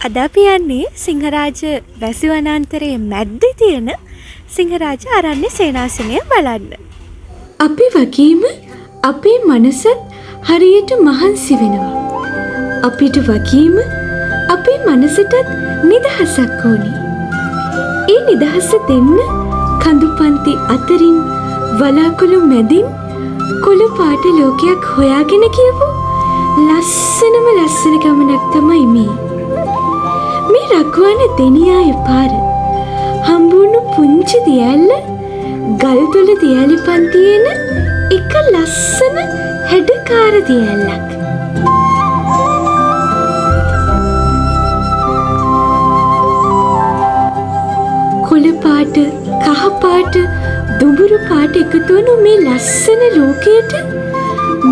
අද අපි යන්නේ සිංහරාජ වැසි වනාන්තරයේ මැද්දේ තියෙන සිංහරාජ අරණ්‍ය සේනාසනය බලන්න. අපි වගේම අපේ මනසත් හරියට මහන්සි වෙනවා. අපිට වගේම අපේ මනසටත් නිදහසක් ඕනි. ඒ නිදහස දෙන්න කඳුපන්ති අතරින් වලාකුළු මැදින් කොළ පාට ලෝකයක් හොයාගෙන කියපු ලස්සනම ලස්සන ගමනක් තමයි මේ. මේ රක්වාන දෙනියාය පාර හම්බුණු පුංචි දියැල්ල ගල්තොල දියැලිපන් තියෙන එක ලස්සන හැඩකාර දියැල්ලක්. කොළ පාට, කහ පාට, දුඹුරු පාට එකතු වුණු මේ ලස්සන ලෝකයට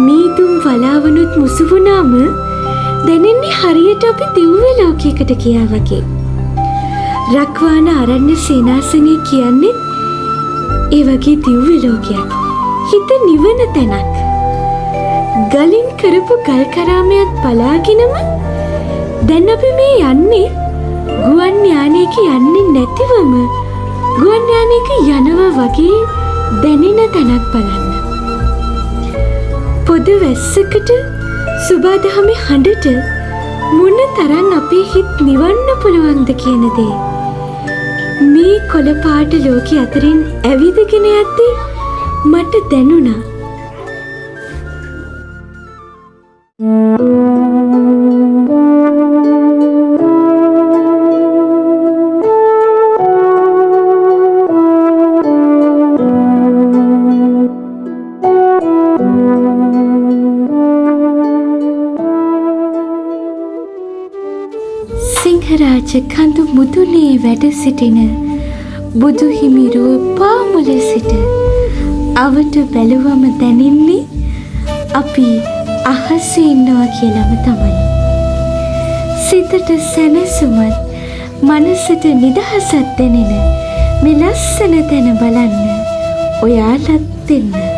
මීදුම් වලාවනුත් මුසු වුණාම දැනෙන්නේ හරියට අපි දිව්‍ය ලෝකයකට ගියා වගේ. රක්වාන අරණ්‍ය සේනාසනය කියන්නේ ඒ වගේ දිව්‍ය ලෝකයක්. හිත නිවන තැනක්. ගලින් කරපු ගල් කරාමයක් බලාගෙනම දැන් අපි මේ යන්නේ ගුවන් යානයක යන්නේ නැතිවම ගුවන් යානයක යනවා වගේ දැනෙන තැනක් බලන්න. පොද වැස්සකට සුබාදහමේ හඬට මොන තරම් අපේ හිත් නිවන්න පුළුවන්ද කියන දේ මේ කොළ පාට ලෝකෙ අතරින් ඇවිදගෙන යද්දී මට දැනුණා. සිංහරාජ කඳු මුදුනේ වැඩ සිටින බුදු හිමිරුව පාමුල සිට අවට බැලුවම දැනෙන්නේ අපි අහසේ ඉන්නවා කියලාම තමයි. සිතට සැනසුමත් මනසට නිදහසක් දැනෙන මේ ලස්සන තැන බලන්න ඔයාලත් දෙන්න.